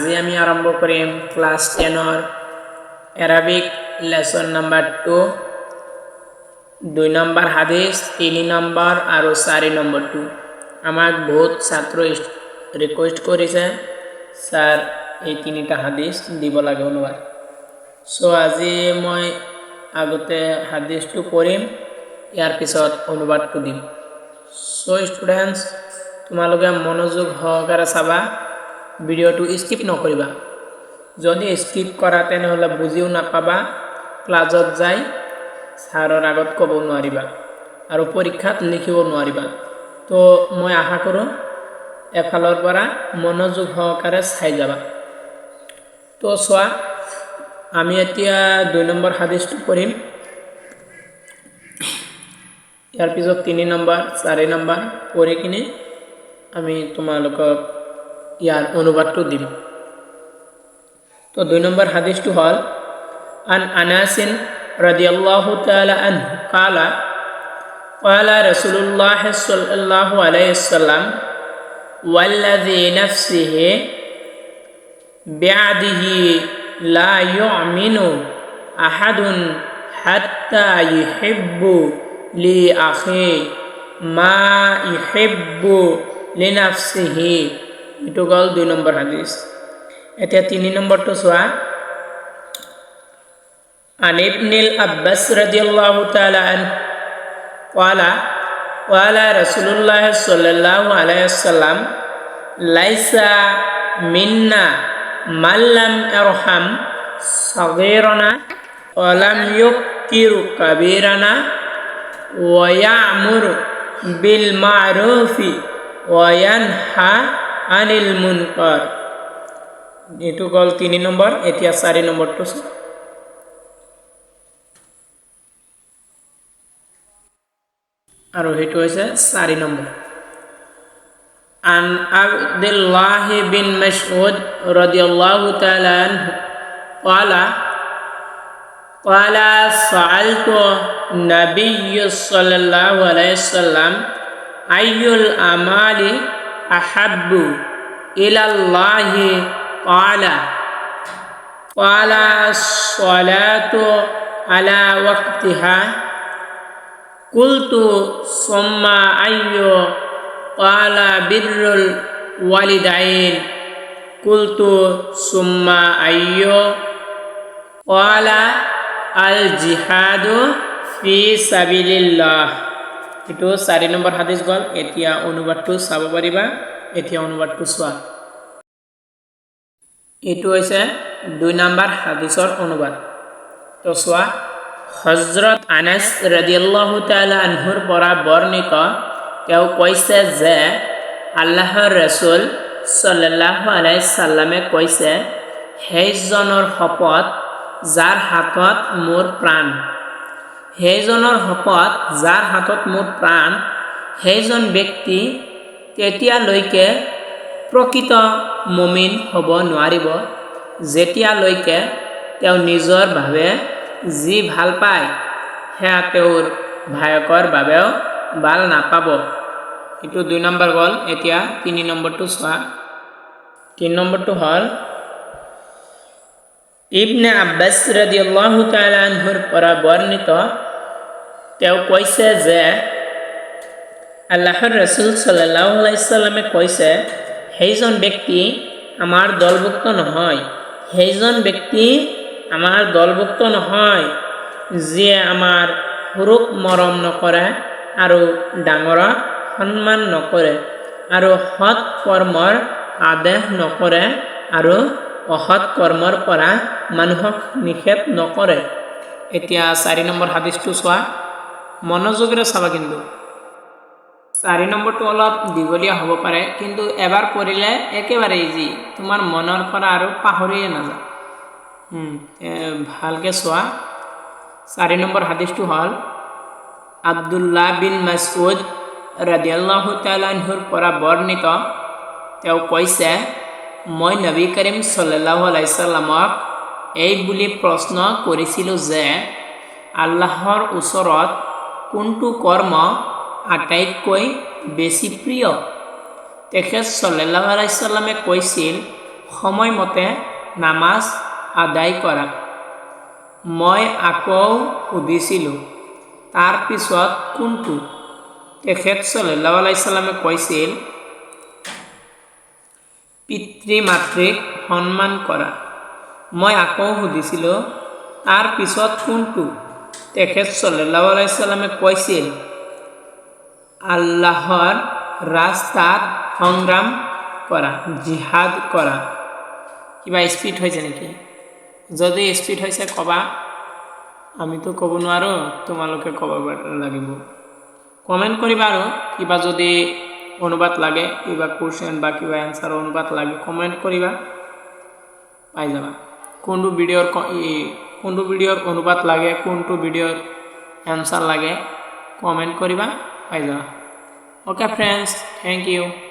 আজি আমি আৰম্ভ কৰিম ক্লাছ 10ৰ এৰাবিক লেসন নাম্বাৰ 2 2 নম্বৰ হাদিস 3 নম্বৰ আৰু 4 নম্বৰটো আমাক বহুত ছাত্ৰ ৰিকুৱেষ্ট কৰিছে স্যাৰ এই তিনিটা হাদিস দিব লাগে অনুবাদ সো আজি মই আগতে হাদিসটো পঢ়িম ইয়াৰ পিছত অনুবাদটো দিম সো ষ্টুডেন্টস তোমালোকে মনোযোগ সহকাৰে চাবা ভিডিওটো স্কিপ নকৰিবা যদি স্কিপ কৰা তেনেহলে বুজিও নাপাবা ক্লাছত যাই ছাৰৰ আগত ক'ব নোৱাৰিবা আৰু পৰীক্ষাত লিখিব নোৱাৰিবা তো মই আশা কৰোঁ এফালৰ পৰা মনোযোগ সহকাৰে চাই যাবা তো চোৱা আমি এতিয়া 2 নম্বৰ হাদিসটো পঢ়িম ইয়াৰ পিছত 3 নম্বৰ 4 নম্বৰ পঢ়ি কিনে আমি তোমালোকক ইয়াৰ অনুবাদটো দিম তো 2 নম্বৰ হাদিসটো হল আন আনাসিন রাদিয়াল্লাহু তাআলা আনহু قال قال رسول الله صلى الله عليه وسلم والذي نفسه بيده لا يؤمن أحد حتى يحب لأخيه ما يحب لنفسه itu gol 2 নম্বৰ হাদিস এতিয়া 3 নম্বৰটো চোৱা عن ابن العباس رضي الله تعالى عنه قال رسول الله صلى الله عليه وسلم ليس منا من لم يرحم صغيرنا ولم يوقر كبيرنا ويأمر بالمعروف وينهى عن المنكر itu গল 3 নম্বৰ এতিয়া 4 নম্বৰটো আৰু হেতু হৈছে 4 নম্বৰ আন আব্দুল্লাহ বিন মাসউদ রাদিয়াল্লাহু তাআলা আনহু قال سألت النبي صلى الله عليه وسلم أي الأعمال أحب إلى الله قال الصلاة على وقتها قلت ثم أي قال بر الوالدين قلت ثم أي قال الجهاد في سبيل الله itu 4 নম্বৰ হাদিস গল এতিয়া অনুবাদটো চাব পাৰিবা এতিয়া অনুবাদটো চোৱা এটো হৈছে 2 নম্বৰ হাদিসৰ অনুবাদ তো চোৱা হযৰত আনাস ৰাদিয়াল্লাহু তাআলা আনহুৰ পৰা বৰ্ণিত তেওঁ কৈছে যে আল্লাহৰ ৰাসূল সাল্লাল্লাহু আলাইহি সাল্লামে কৈছে সেইজনৰ শপত যাৰ হাতত মোৰ প্ৰাণ সেইজনৰ শপত যাৰ হাতত মোৰ প্ৰাণ সেইজন ব্যক্তি তেতিয়ালৈকে প্ৰকৃত মুমিন হ'ব নোৱাৰিব যেতিয়ালৈকে তেওঁ নিজৰ ভাৱে যি ভাল পায় হেয়া তেওঁৰ ভায়কৰ বাবেও ভাল নাপাব এটো 2 নম্বৰ গল এতিয়া 3 নম্বৰটো চোৱা 3 নম্বৰটো হল ইবনে আব্বাস ৰাদিয়াল্লাহু তাআলা আনহুৰ পৰা বৰ্ণিত তেওঁ কৈছে যে আল্লাহৰ ৰাসূল সাল্লাল্লাহু আলাইহি সাল্লামে কৈছে সেইজন ব্যক্তি আমাৰ দলভুক্ত নহয় সেইজন ব্যক্তি আমাৰ দলভুক্ত নহয় যিয়ে আমাৰ সৰুক মৰম নকৰে আৰু ডাঙৰক সন্মান নকৰে আৰু সৎ কৰ্মৰ আদেশ নকৰে আৰু অসৎ কৰ্মৰ পৰা মানুহক নিষেধ নকৰে এতিয়া 4 নম্বৰ হাদিসটো চোৱা মনোযোগৰে চাবা কিন্তু 4 নম্বৰটো অলপ দীঘলীয়া হ'ব পাৰে কিন্তু এবাৰ পঢ়িলে একেবাৰে ইজি তোমাৰ মনৰ পৰা আৰু পাহৰিয়ে নাযায় ভালকে চোৱা 4 নম্বৰ হাদিসটো হল আব্দুল্লাহ বিন মাসউদ ৰাদিয়াল্লাহু তাআলা আনহুৰ পৰা বৰ্ণিত তেওঁ কৈছে মই নবী কৰিম সাল্লাল্লাহু আলাইহি সাল্লামক এই বুলি প্ৰশ্ন কৰিছিলোঁ যে আল্লাহৰ ওচৰত কোনটো কৰ্ম আটাইতকৈ বেছি প্ৰিয় তেখেত সাল্লাল্লাহু আলাইহি সাল্লামে কৈছিল সময়মতে নামাজ আদায় কৰা। মই আকৌ সুধিছিলোঁ, তাৰ পিছত কোনটো? তেখেত সাল্লাল্লাহু আলাইহি সাল্লামে কৈছিল, পিতৃ মাতৃক সন্মান কৰা। মই আকৌ সুধিছিলোঁ, তাৰ পিছত কোনটো? তেখেত সাল্লাল্লাহু আলাইহি সাল্লামে কৈছিল, আল্লাহৰ ৰাস্তাত সংগ্ৰাম কৰা, জিহাদ কৰা। কিবা স্পীড হৈছে নেকি? যদি স্পীড হৈছে ক'বা, আমিতো ক'ব নোৱাৰোঁ, তোমালোকে ক'ব লাগিব। কমেণ্ট কৰিবা আৰু কিবা যদি অনুবাদ লাগে, কিবা কুৱেশ্যন বা কিবা এনচাৰ অনুবাদ লাগে কমেণ্ট কৰিবা, পাই যাবা। কোনটো ভিডিঅ'ৰ অনুবাদ লাগে, কোনটো ভিডিঅ'ৰ এনচাৰ লাগে কমেণ্ট কৰিবা, পাই যাবা। Okay friends, thank you.